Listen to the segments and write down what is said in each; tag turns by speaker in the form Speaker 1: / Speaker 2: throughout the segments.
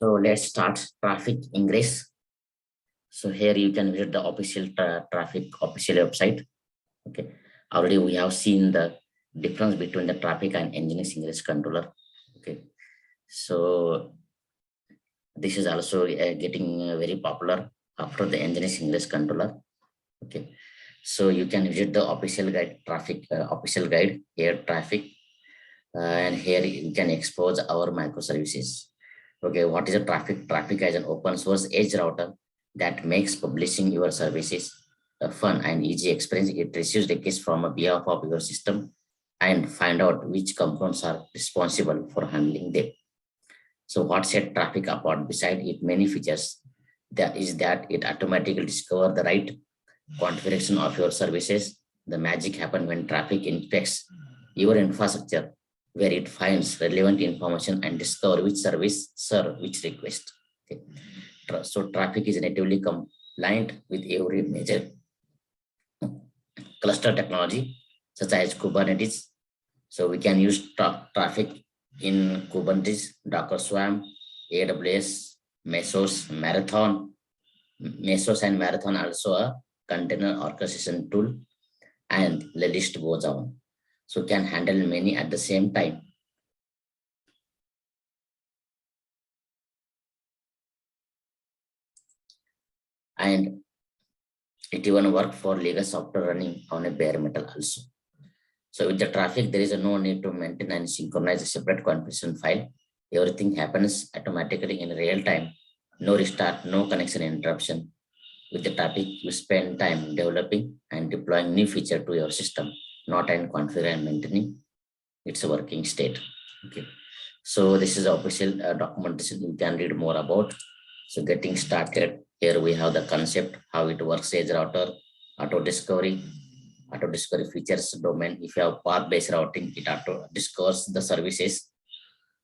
Speaker 1: So let's start Traefik Ingress. So here you can visit the official Traefik official website. Okay, already we have seen the difference between the Traefik and nginx ingress controller. Okay, so this is also getting very popular after the nginx ingress controller. Okay, so you can visit the official guide Traefik official guide here Traefik, and here you can expose our microservices. Okay, what is a Traefik? Traefik as an open source edge router that makes publishing your services a fun and easy experience. It receives requests from a behalf of your system and find out which components are responsible for handling them. So what set Traefik apart beside it many features that is that it automatically discovers the right configuration of your services. The magic happens when Traefik inspects your infrastructure, where it finds relevant information and discover which service serve which request. Okay. So Traefik is natively compliant with every major cluster technology, such as Kubernetes. So we can use Traefik in Kubernetes, Docker Swarm, AWS, Mesos, Marathon. Mesos and Marathon also a container orchestration tool, and the list goes on. So can handle many at the same time. And it even works for legal software running on a bare metal also. So with the Traefik, there is no need to maintain and synchronize a separate configuration file. Everything happens automatically in real time. No restart, no connection interruption. With the Traefik, you spend time developing and deploying new feature to your system, not in configuring and maintaining its working state. Okay. So this is official documentation you can read more about. So getting started, here we have the concept, how it works, edge router, auto discovery features domain. If you have path-based routing, it auto discovers the services,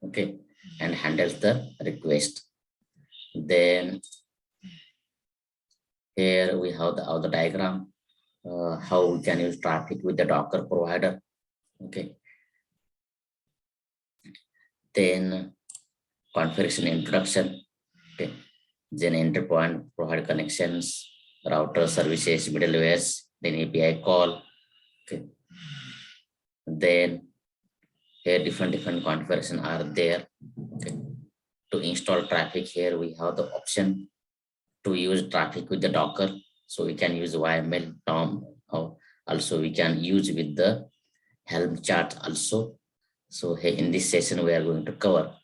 Speaker 1: okay, and handles the request. Then here we have the diagram, how we can use Traefik with the Docker provider, okay. Then configuration introduction, okay. Then entry point, provide connections, router services, middlewares, then API call, okay. Then here different configuration are there, okay. To install Traefik, here we have the option to use Traefik with the Docker. So we can use YML, Tom, also we can use with the Helm chart also. So here in this session, we are going to cover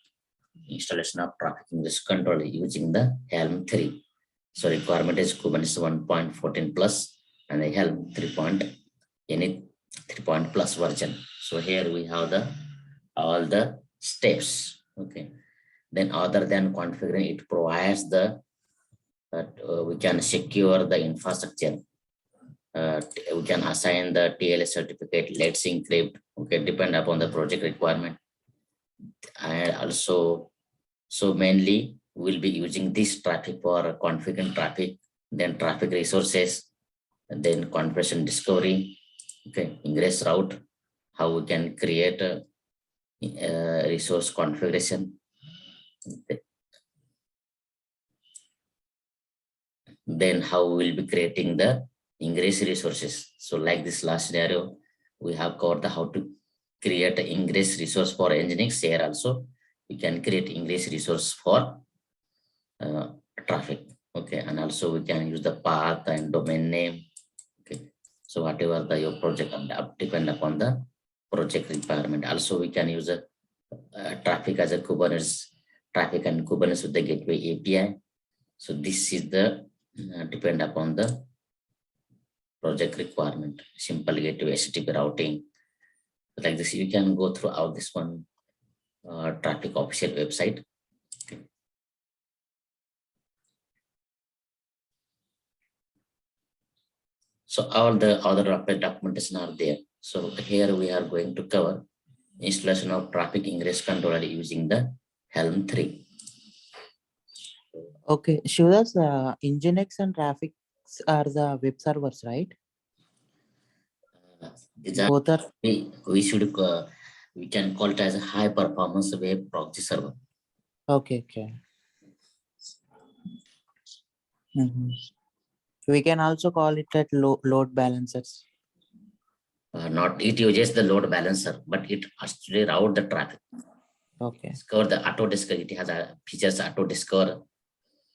Speaker 1: installation of Traefik Ingress controller using the Helm 3. So requirement is Kubernetes 1.14 plus and the Helm 3.plus version. So here we have all the steps. Okay. Then other than configuring, it provides we can secure the infrastructure. We can assign the TLS certificate, let's encrypt, okay, depend upon the project requirement. And also, so mainly we'll be using this Traefik for configuring Traefik, then Traefik resources, and then configuration discovery, okay, ingress route, how we can create a resource configuration. Then how we will be creating the ingress resources. So like this last scenario, we have covered how to create an ingress resource for nginx. Here also we can create ingress resource for Traefik, okay, and also we can use the path and domain name, okay. So whatever your project depend upon the project requirement. Also we can use a Traefik as a Kubernetes, Traefik and Kubernetes with the gateway API. So this is the depend upon the project requirement. Simple gateway HTTP routing, like this. You can go through all this one Traefik official website. Okay. So all the other documentation are there. So here we are going to cover installation of Traefik Ingress controller using the Helm 3.
Speaker 2: Okay, Shivdas, nginx and Traefik are the web servers, right?
Speaker 1: Both are. We can call it as a high performance web proxy server.
Speaker 2: Okay. Mhm. We can also call it at load balancers.
Speaker 1: Not it uses the load balancer, but it actually route the traffic.
Speaker 2: Okay.
Speaker 1: Discover the auto discover. It has a features auto discover,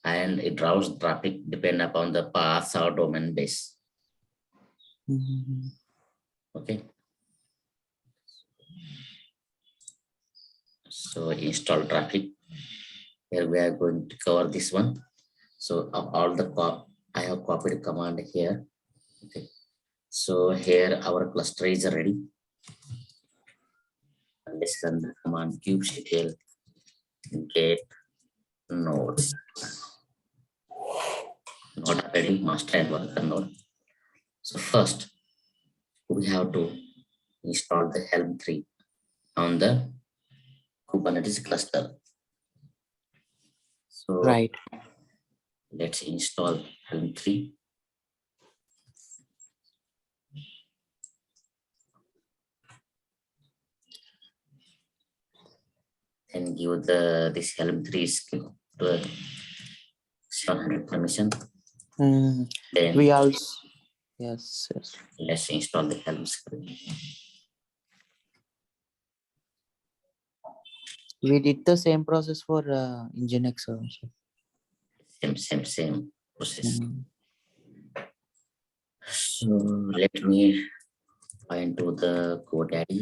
Speaker 1: and it routes traffic depend upon the paths or domain base.
Speaker 2: Mhm.
Speaker 1: Okay. So install traffic. Here we are going to cover this one. So all the I have copied command here. Okay. So here our cluster is ready. And let's run the command kubectl get node. Node ready, master and worker node. So first we have to install the Helm 3 on the Kubernetes cluster. So
Speaker 2: Right.
Speaker 1: let's install Helm 3. And give this Helm 3 skill to 700 permission. Then
Speaker 2: We also, yes.
Speaker 1: let's install the Helm script.
Speaker 2: We did the same process for nginx also.
Speaker 1: Same process.
Speaker 2: Mhm.
Speaker 1: So let me find to the godaddy.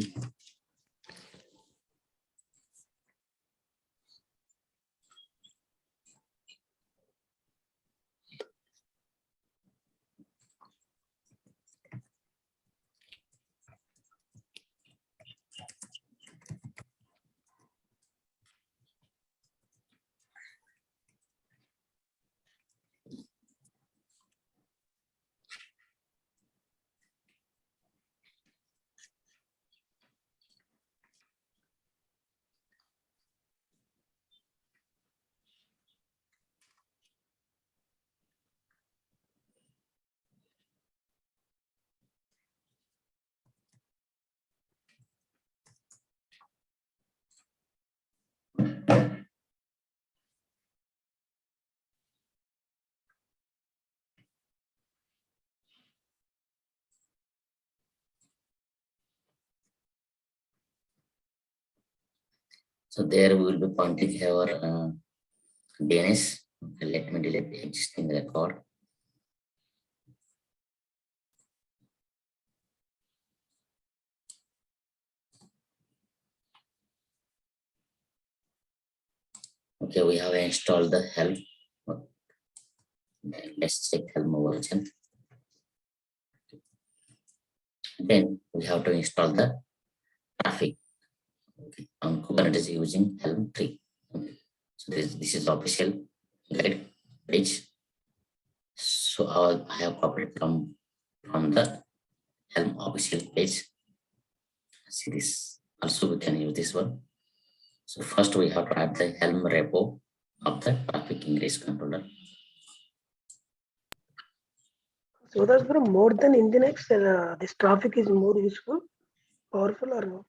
Speaker 1: So there we will be pointing our DNS. Okay, let me delete the existing record. Okay, we have installed the Helm. Let's check Helm version. Then we have to install the traffic. Okay, on Kubernetes using Helm 3. Okay. So this is official guide page. So I have copied from the Helm official page. See this. Also we can use this one. So first we have to add the Helm repo of the Traefik Ingress controller.
Speaker 3: So that's more than nginx. This traffic is more useful, powerful, or no?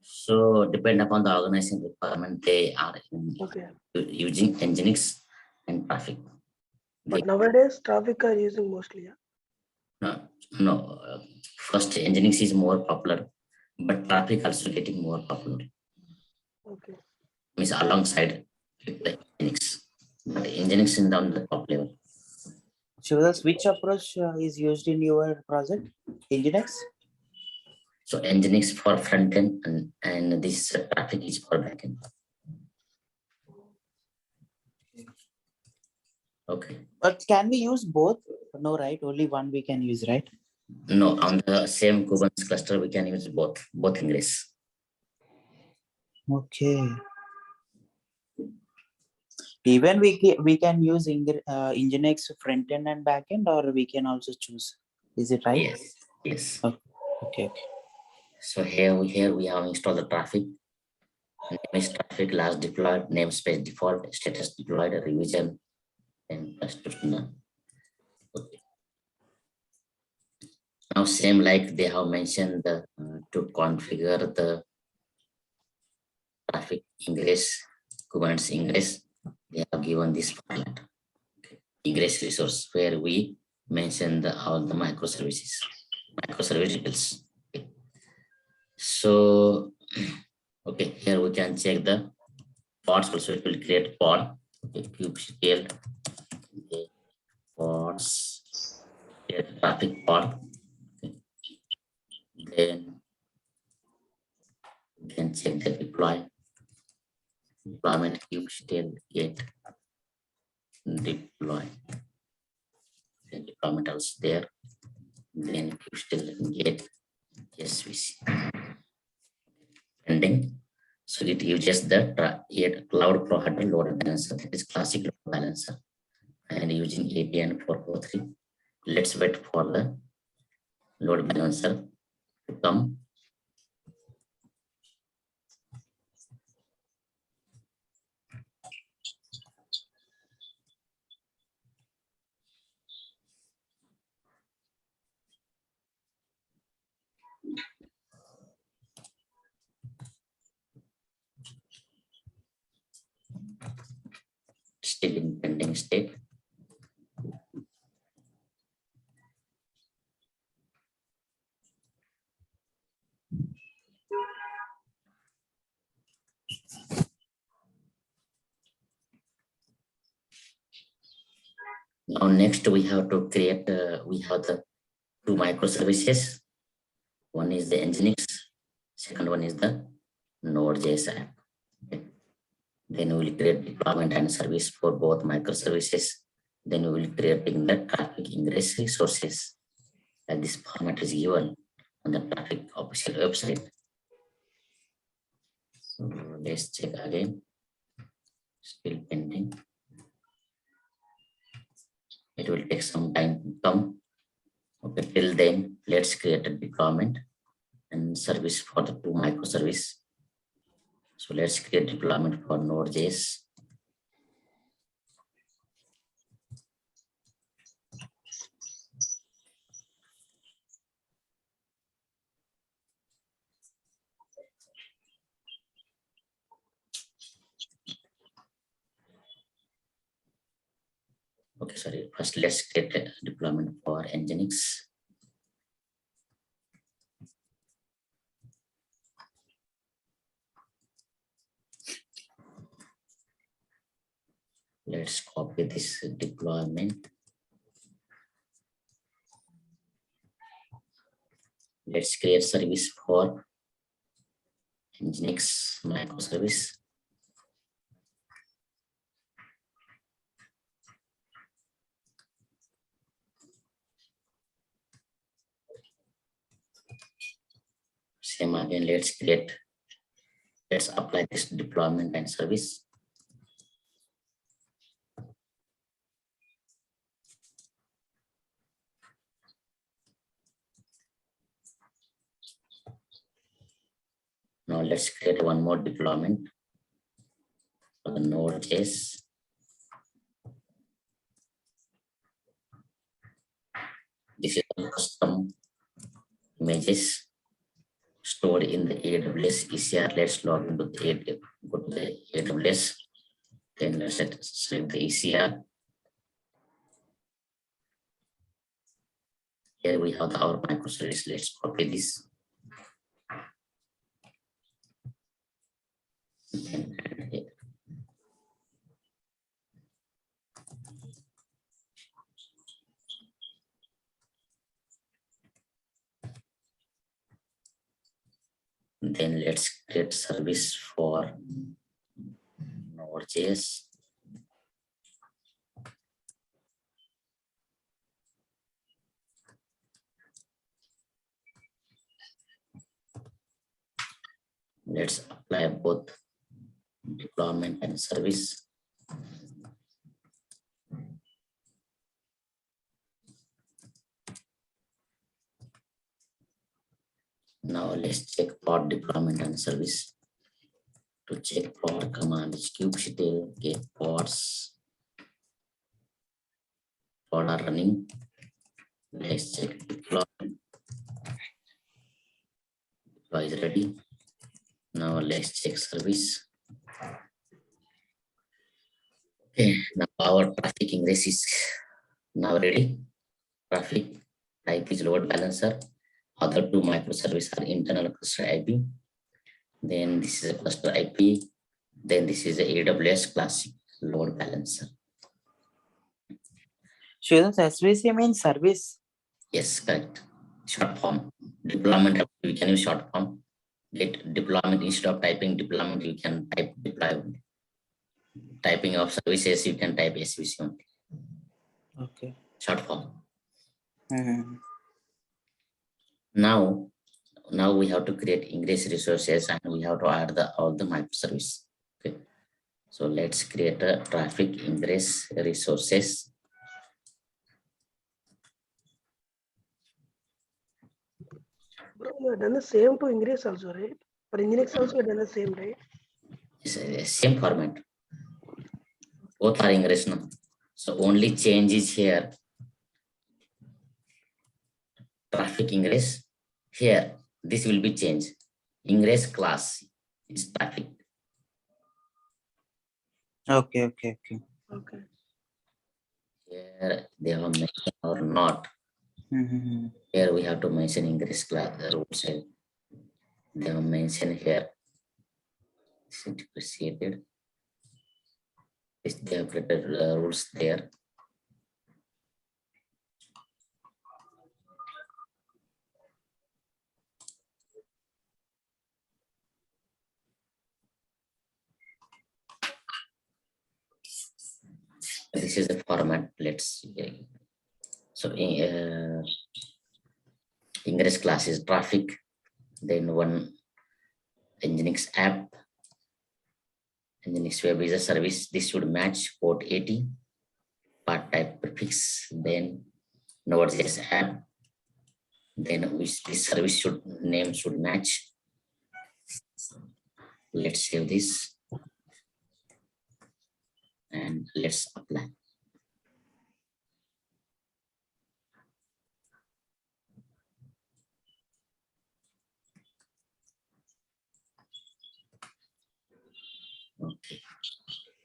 Speaker 1: So depend upon the organization requirement, they are using nginx and traffic.
Speaker 3: But nowadays traffic are using mostly. Yeah?
Speaker 1: No. First nginx is more popular, but traffic also getting more popular.
Speaker 3: Okay.
Speaker 1: Means alongside with the nginx, but nginx is on the top level.
Speaker 2: Shivdas, which approach is used in your project? nginx?
Speaker 1: So nginx for front end and this traffic is for back end. Okay.
Speaker 2: But can we use both? No, right? Only one we can use, right?
Speaker 1: No, on the same Kubernetes cluster, we can use both Ingress.
Speaker 2: Okay. Even we can use nginx front end and back end, or we can also choose. Is it right?
Speaker 1: Yes.
Speaker 2: Okay.
Speaker 1: So here we have installed the traffic. Name is traffic, last deployed, namespace default, status deployed, revision, and press to none. Okay. Now same like they have mentioned to configure the Traefik Ingress, Kubernetes Ingress. they have given this format. Okay. Ingress resource where we mention all the microservice details. Okay. So, okay, here we can check the pods also. It will create pod. Okay, kubectl. Okay, pods. Create traffic pod. Okay. Then check the deployment kubectl get deploy. The deployment also there. Then kubectl get SVC. Pending. So it uses the cloud provider load balancer, that is classic load balancer, and using APN 443. Let's wait for the load balancer to come. Still in pending state. Now next we have to create, we have the two microservices. One is the nginx, second one is the nodejs app. Okay. Then we will create deployment and service for both microservices. Then we will create in the Traefik Ingress resources. And this format is given on the Traefik official website. So let's check again. Still pending. It will take some time to come. Okay, till then, let's create a deployment and service for the two microservice. So let's create deployment for nodejs. Okay, sorry. First, let's create a deployment for nginx. Let's copy this deployment. Let's create service for nginx microservice. Same again, let's apply this deployment and service. Now let's create one more deployment for the nodejs. This is the custom images stored in the AWS ECR. Let's log into the go to the AWS. Then let's select the ECR. Here we have our microservice. Let's copy this. Then let's create service for nodejs. Let's apply both deployment and service. Now let's check pod deployment and service. To check pod command is kubectl get pods. Pod are running. Let's check deploy. Deploy is ready. Now let's check service. Okay, now our Traefik Ingress is now ready. Traffic type is load balancer. Other two microservices are internal cluster IP. Then this is a cluster IP. Then this is a AWS classic load balancer.
Speaker 2: Students, SVC means service.
Speaker 1: Yes, correct. Short form. Deployment, we can use short form. Get deployment instead of typing deployment, you can type deployment. Typing of services, you can type SVC only.
Speaker 2: Okay.
Speaker 1: Short form.
Speaker 2: Mm-hmm.
Speaker 1: Now we have to create ingress resources and we have to add all the microservice. Okay. So let's create a Traefik Ingress resources.
Speaker 3: Bro, you have done the same to Ingress also, right? For nginx also you have done the same, right?
Speaker 1: It's a same format. Both are ingress now. So only change is here. Traefik Ingress here. This will be changed. Ingress class is Traefik.
Speaker 2: Okay.
Speaker 3: Okay.
Speaker 1: Here they have mentioned or not.
Speaker 2: Mm-hmm.
Speaker 1: Here we have to mention ingress class rules. They have mentioned here. Appreciated. They have created rules there. This is the format. Let's see. So ingress class is Traefik, then one nginx app, nginx web is a service. This should match port 80, part type prefix, then nodejs app, then which this service should name should match. Let's save this and let's apply. Okay,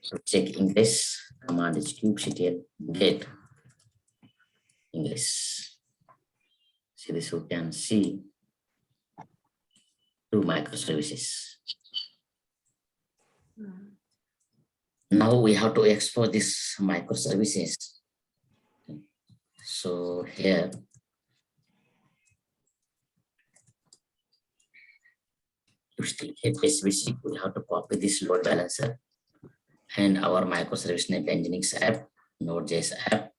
Speaker 1: so check ingress command is kubectl get ingress. See this, you can see two microservices. Now we have to export these microservices. So here to still get SVC, we have to copy this load balancer and our microservice name nginx app, nodejs app.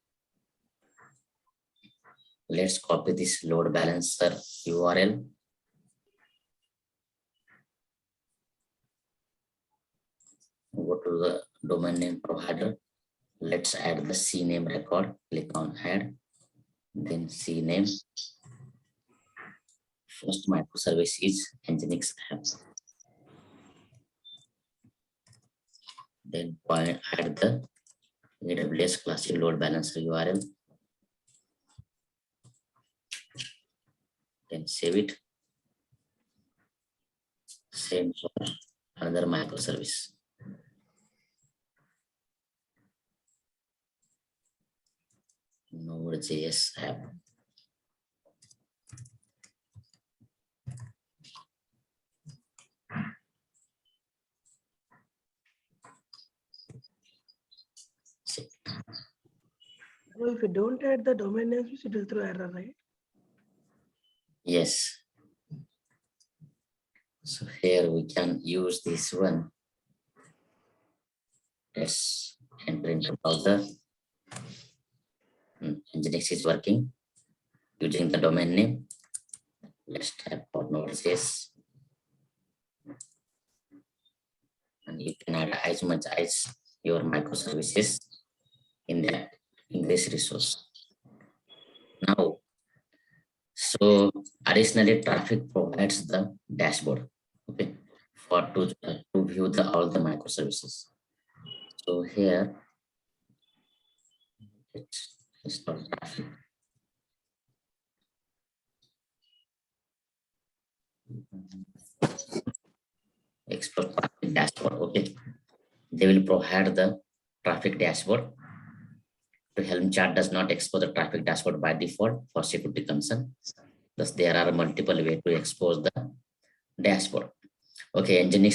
Speaker 1: Let's copy this load balancer URL. Go to the domain name provider. Let's add the cname record. Click on add, then cname. First microservice is nginx app. Then add the AWS classic load balancer URL. Then save it. Same for another microservice. Node.js app.
Speaker 3: So if you don't add the domain names, it will throw error, right?
Speaker 1: Yes. So here we can use this one. Let's enter into browser. Nginx is working using the domain name. Let's type for Node.js. And you can add as much as your microservices in that Ingress resource. Now, so additionally, Traefik provides the dashboard, okay, for to view all the microservices. So here, let's install Traefik. Explore Traefik dashboard. Okay, they will provide the traffic dashboard. The Helm chart does not expose the traffic dashboard by default for security concern. Thus, there are multiple ways to expose the dashboard. Okay, nginx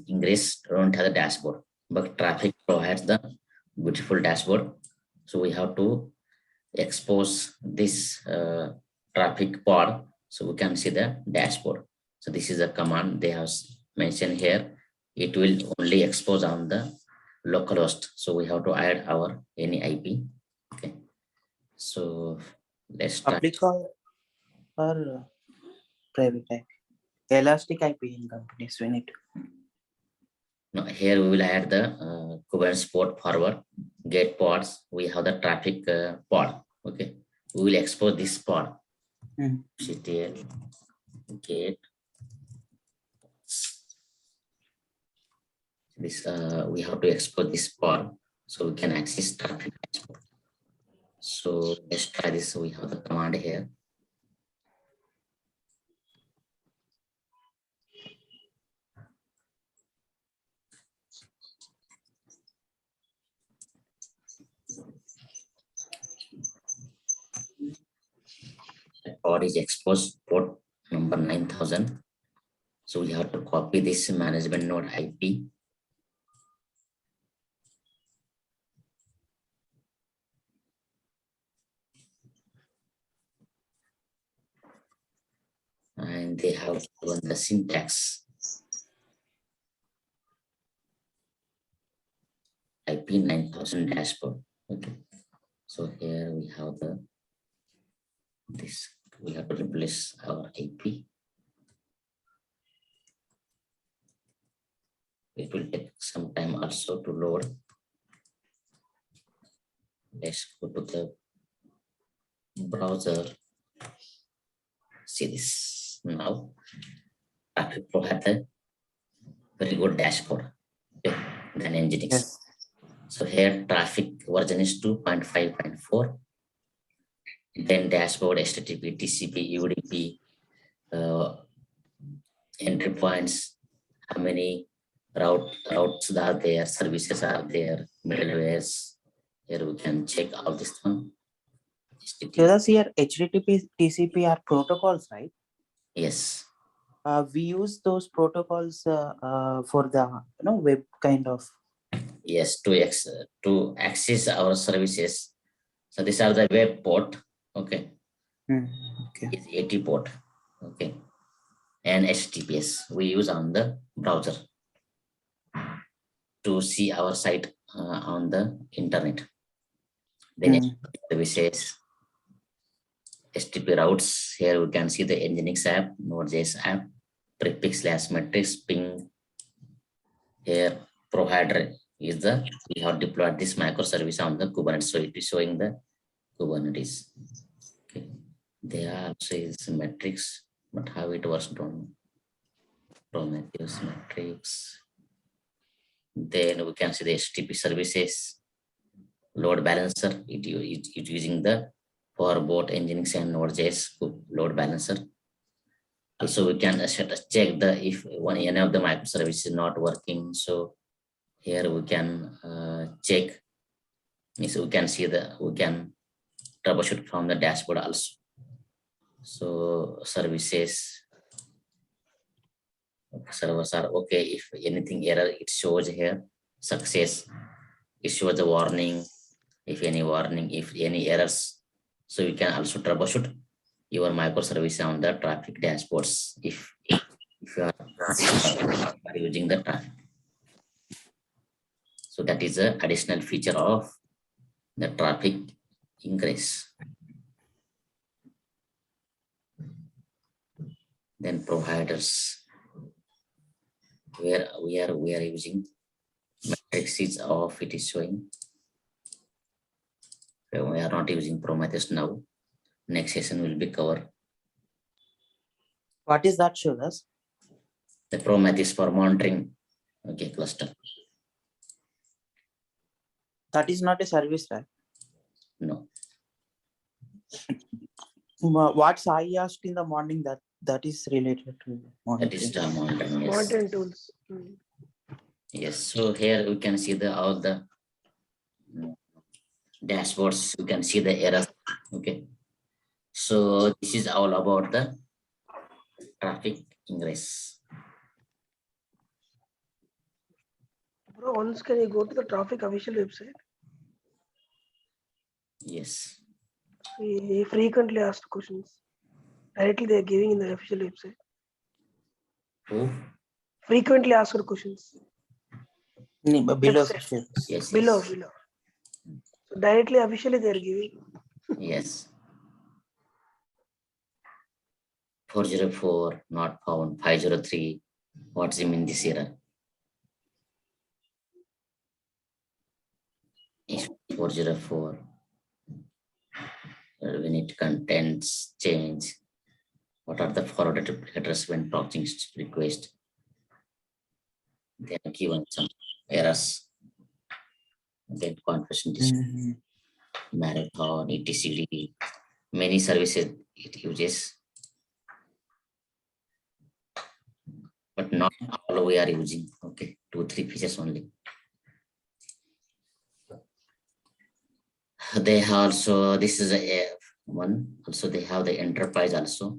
Speaker 1: Ingress don't have a dashboard, but Traefik provides the beautiful dashboard. So we have to expose this Traefik pod so we can see the dashboard. So this is a command they have mentioned here. It will only expose on the localhost. So we have to add our any IP. Okay. So let's start.
Speaker 2: Public or private IP? Elastic IP in companies we need.
Speaker 1: Now here we will add the Kubernetes port forward, get pods. We have the Traefik pod. Okay. We will expose this pod. CTL get this. We have to export this pod so we can access Traefik dashboard. So let's try this. So we have the command here. The pod is exposed port number 9000. So we have to copy this management node IP. And they have given the syntax IP 9000 dashboard. Okay. So here we have this. We have to replace our IP. It will take some time also to load. Let's go to the browser. See this now. Traefik Pro had a very good dashboard. Okay. Than nginx.
Speaker 2: Yes.
Speaker 1: So here Traefik version is 2.5.4. Then dashboard, HTTP, TCP, UDP, entry points, how many routes are there, services are there, middlewares. Here we can check all this one.
Speaker 2: So that's here HTTP, TCP are protocols, right?
Speaker 1: Yes.
Speaker 2: We use those protocols for the web kind of.
Speaker 1: Yes, to access our services. So these are the web port. Okay.
Speaker 2: Okay.
Speaker 1: It's 80 port. Okay. And HTTPS we use on the browser to see our site on the internet. Then services, HTTP routes. Here we can see the nginx app, nodejs app, tripix/matrix ping. Here provider is we have deployed this microservice on the Kubernetes. So it is showing the Kubernetes. Okay. There also is matrix, but how it was done. Prometheus matrix. Then we can see the HTTP services, load balancer. It using the for both nginx and nodejs load balancer. Also, we can check if any of the microservices is not working. So here we can check. So we can see we can troubleshoot from the dashboard also. So services, servers are okay. If anything error, it shows here. Success, it shows the warning. If any warning, if any errors, so you can also troubleshoot your microservice on the Traefik dashboards if you are using the Traefik. So that is an additional feature of the Traefik Ingress. Then providers, where we are using matrices of it is showing. So we are not using Prometheus now. Next session will be covered.
Speaker 2: What is that, show us?
Speaker 1: The Prometheus for monitoring. Okay, cluster.
Speaker 2: That is not a service, right?
Speaker 1: No.
Speaker 2: What I asked in the morning that is related to monitoring.
Speaker 1: That is the monitoring. Yes.
Speaker 3: Monitoring tools.
Speaker 1: Yes, so here we can see all the dashboards. You can see the errors. Okay, so this is all about the Traefik Ingress.
Speaker 3: Bro, once can you go to the traffic official website?
Speaker 1: Yes.
Speaker 3: We frequently asked questions. Directly they are giving in the official website.
Speaker 1: Who?
Speaker 3: Frequently asked questions.
Speaker 2: Below
Speaker 3: Website.
Speaker 2: sections.
Speaker 1: Yes.
Speaker 3: Below,
Speaker 1: Yes.
Speaker 3: below. So directly officially they are giving.
Speaker 1: Yes. 404 not found. 503. What's the mean this error? Is 404. When it contains change. What are the forwarded headers when proxying request? They are given some errors. Then confession marathon, etcd, many services it uses, but not all we are using. Okay, 2-3 features only. They also, this is a one. Also, they have the enterprise also.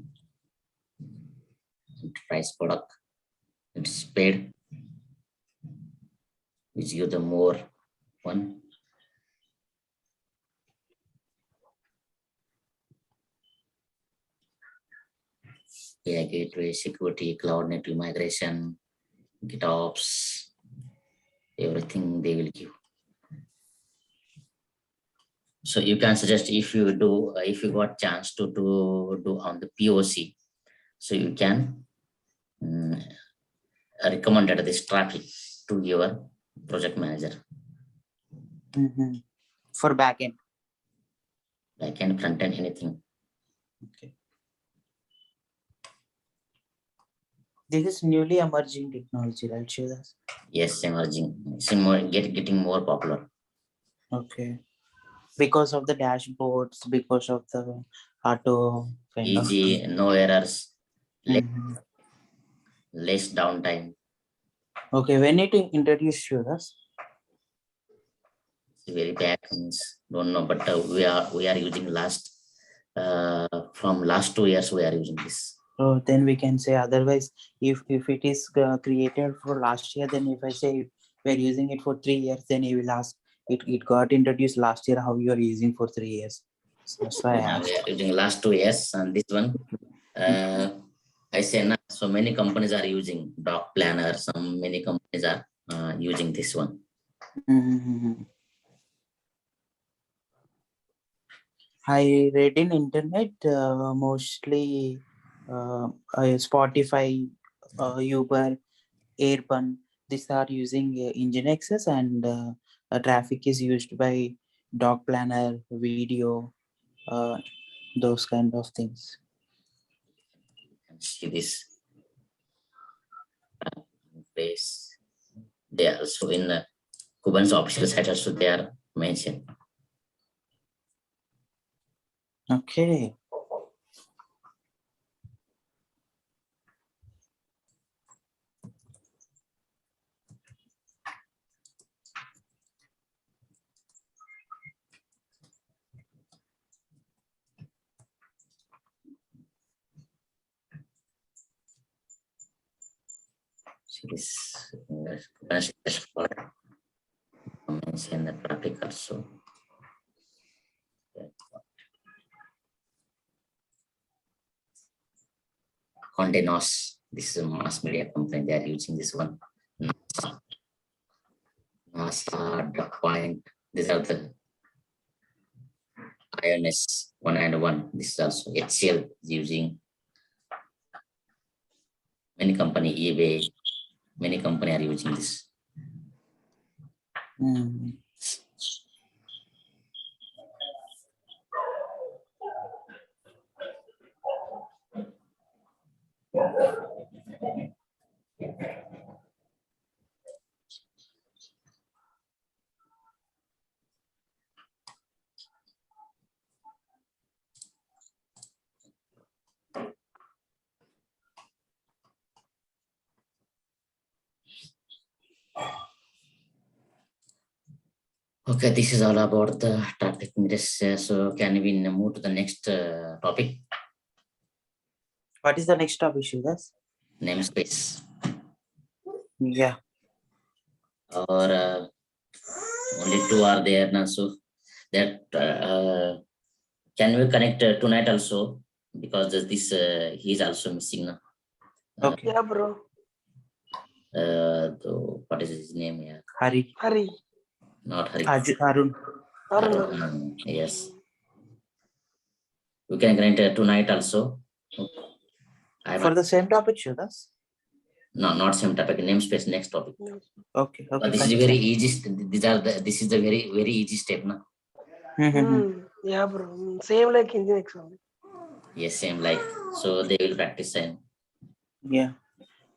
Speaker 1: Enterprise product. It's paid, which give the more one. Yeah, gateway, security, cloud native migration, GitOps, everything they will give. So you can suggest if you do, if you got chance to do on the POC, so you can recommend this Traefik to your project manager.
Speaker 2: For backend.
Speaker 1: Backend, front end, anything.
Speaker 2: Okay. This is newly emerging technology, right, Shivadas?
Speaker 1: Yes, emerging. It's more getting more popular.
Speaker 2: Okay. Because of the dashboards, because of the auto kind of.
Speaker 1: Easy, no errors, less downtime.
Speaker 2: Okay, when it introduce Shivadas?
Speaker 1: It's very bad things. Don't know, but we are using from last 2 years we are using this.
Speaker 2: So then we can say otherwise, if it is created for last year, then if I say we're using it for 3 years, then you will ask it got introduced last year, how you are using for 3 years. So that's why I asked.
Speaker 1: We are using last 2 years, and this one I say now, so many companies are using doc planner. Many companies are using this one.
Speaker 2: I read in internet mostly Spotify, Uber, Airpun. These are using nginx, and Traefik is used by doc planner, video, those kind of things.
Speaker 1: See this place. They are also in the Kubernetes official site also they are mentioned.
Speaker 2: Okay.
Speaker 1: See this Kubernetes dashboard. Mention the Traefik also. Condé Nast. This is a mass media company. They are using this one. NASA, the point. These are the INS 1 and 1. This is also HCL using many company, eBay, many company are using this. Okay, this is all about the Traefik Ingress. So can we move to the next topic?
Speaker 2: What is the next topic, Shidas?
Speaker 1: Namespace.
Speaker 2: Yeah.
Speaker 1: Or only two are there now. So that can we connect tonight also? Because this he is also missing now.
Speaker 2: Okay.
Speaker 3: Yeah, bro.
Speaker 1: What is his name? Yeah,
Speaker 2: Hari.
Speaker 3: Hari.
Speaker 1: not Hari.
Speaker 2: Arun.
Speaker 3: Arun.
Speaker 1: Yes. We can connect tonight also.
Speaker 2: For the same topic, Shidas?
Speaker 1: No, not same topic. Namespace. Next topic.
Speaker 2: Okay.
Speaker 1: But
Speaker 2: Okay.
Speaker 1: this is very easy. This is the very easy step, na?
Speaker 3: Yeah, bro. Same like nginx only.
Speaker 1: Yes, same like. So they will practice same.
Speaker 2: Yeah.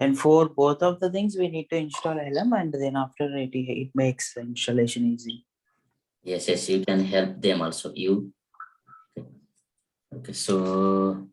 Speaker 2: And for both of the things, we need to install Helm, and then after it makes the installation easy.
Speaker 1: Yes, you can help them also. You. Okay, so